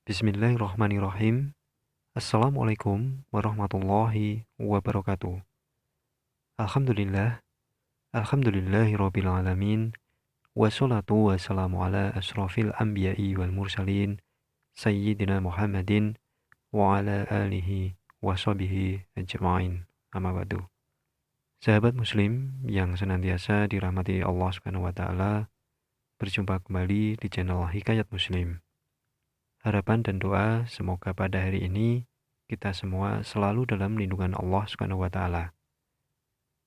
Bismillahirrahmanirrahim. Assalamualaikum warahmatullahi wabarakatuh. Alhamdulillah, alhamdulillahirabbil alamin. Wassalatu wassalamu ala asrofil anbiya'i wal mursalin sayyidina Muhammadin wa ala alihi wa sahbihi ajma'in. Amma ba'du. Sahabat muslim yang senantiasa dirahmati Allah Subhanahu wa taala, berjumpa kembali di channel Hikayat Muslim. Harapan dan doa semoga pada hari ini kita semua selalu dalam lindungan Allah Subhanahu wa taala.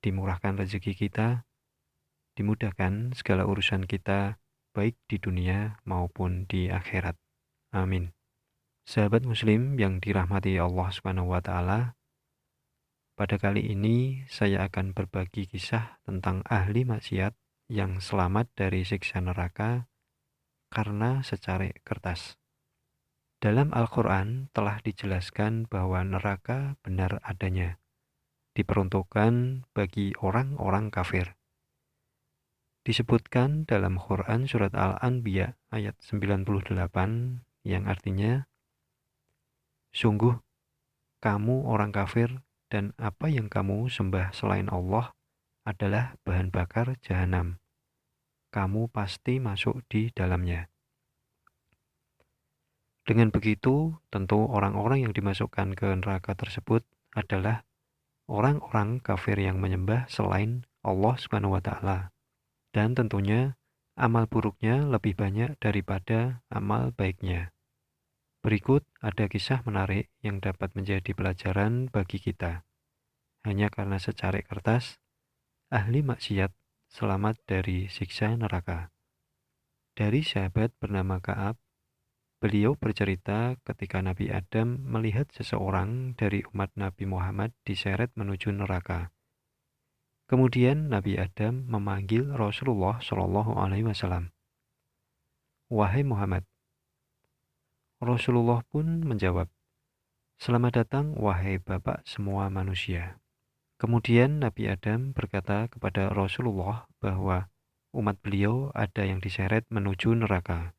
Dimurahkan rezeki kita, dimudahkan segala urusan kita baik di dunia maupun di akhirat. Amin. Sahabat muslim yang dirahmati Allah Subhanahu wa taala, pada kali ini saya akan berbagi kisah tentang ahli maksiat yang selamat dari siksa neraka karena secari kertas. Dalam Al-Quran telah dijelaskan bahwa neraka benar adanya, diperuntukkan bagi orang-orang kafir. Disebutkan dalam Quran surat Al-Anbiya ayat 98 yang artinya, sungguh kamu orang kafir dan apa yang kamu sembah selain Allah adalah bahan bakar jahanam. Kamu pasti masuk di dalamnya. Dengan begitu, tentu orang-orang yang dimasukkan ke neraka tersebut adalah orang-orang kafir yang menyembah selain Allah Subhanahu wa taala. Dan tentunya amal buruknya lebih banyak daripada amal baiknya. Berikut ada kisah menarik yang dapat menjadi pelajaran bagi kita. Hanya karena secari kertas, ahli maksiat selamat dari siksa neraka. Dari sahabat bernama Ka'ab, beliau bercerita ketika Nabi Adam melihat seseorang dari umat Nabi Muhammad diseret menuju neraka. Kemudian Nabi Adam memanggil Rasulullah Shallallahu Alaihi Wasallam, "Wahai Muhammad." Rasulullah pun menjawab, "Selamat datang wahai Bapak semua manusia." Kemudian Nabi Adam berkata kepada Rasulullah bahwa umat beliau ada yang diseret menuju neraka.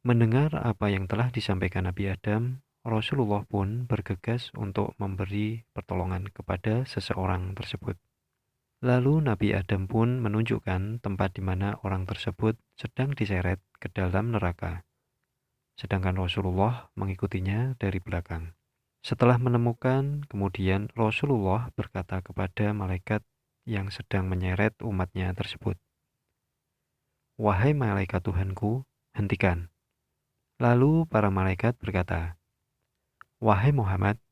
Mendengar apa yang telah disampaikan Nabi Adam, Rasulullah pun bergegas untuk memberi pertolongan kepada seseorang tersebut. Lalu Nabi Adam pun menunjukkan tempat di mana orang tersebut sedang diseret ke dalam neraka. Sedangkan Rasulullah mengikutinya dari belakang. Setelah menemukan, kemudian Rasulullah berkata kepada malaikat yang sedang menyeret umatnya tersebut, "Wahai malaikat Tuhanku, hentikan." Lalu para malaikat berkata, "Wahai Muhammad,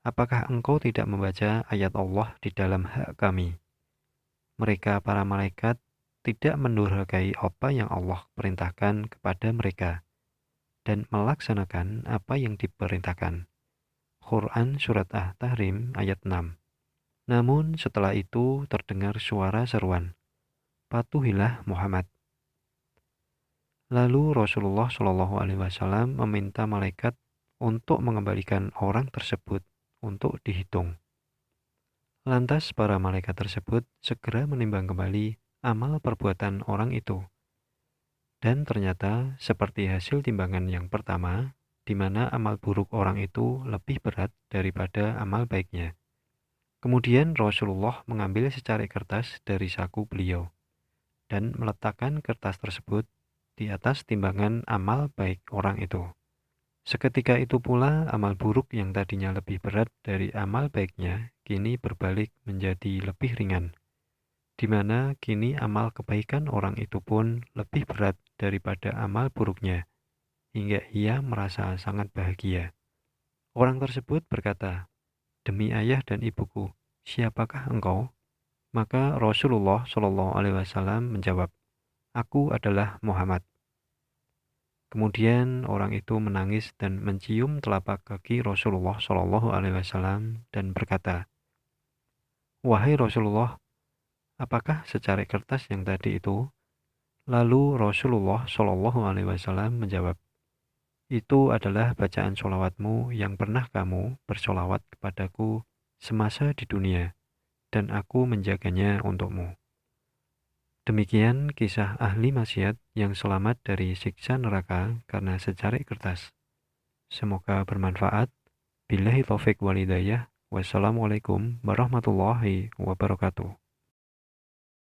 apakah engkau tidak membaca ayat Allah di dalam hak kami?" Mereka para malaikat tidak mendurhakai apa yang Allah perintahkan kepada mereka dan melaksanakan apa yang diperintahkan. Quran Surat At-Tahrim ayat 6. Namun setelah itu terdengar suara seruan, "Patuhilah Muhammad." Lalu Rasulullah Shallallahu Alaihi Wasallam meminta malaikat untuk mengembalikan orang tersebut untuk dihitung. Lantas para malaikat tersebut segera menimbang kembali amal perbuatan orang itu. Dan ternyata seperti hasil timbangan yang pertama, di mana amal buruk orang itu lebih berat daripada amal baiknya. Kemudian Rasulullah mengambil secari kertas dari saku beliau dan meletakkan kertas tersebut di atas timbangan amal baik orang itu. Seketika itu pula amal buruk yang tadinya lebih berat dari amal baiknya kini berbalik menjadi lebih ringan, di mana kini amal kebaikan orang itu pun lebih berat daripada amal buruknya, hingga ia merasa sangat bahagia. Orang tersebut berkata, "Demi ayah dan ibuku, siapakah engkau?" Maka Rasulullah Shallallahu Alaihi Wasallam menjawab, "Aku adalah Muhammad." Kemudian orang itu menangis dan mencium telapak kaki Rasulullah Shallallahu Alaihi Wasallam dan berkata, "Wahai Rasulullah, apakah secari kertas yang tadi itu?" Lalu Rasulullah Shallallahu Alaihi Wasallam menjawab, "Itu adalah bacaan sholawatmu yang pernah kamu bersholawat kepadaku semasa di dunia, dan aku menjaganya untukmu." Demikian kisah ahli maksiat yang selamat dari siksa neraka karena secarik kertas. Semoga bermanfaat. Billahi taufik wal hidayah. Wassalamualaikum warahmatullahi wabarakatuh.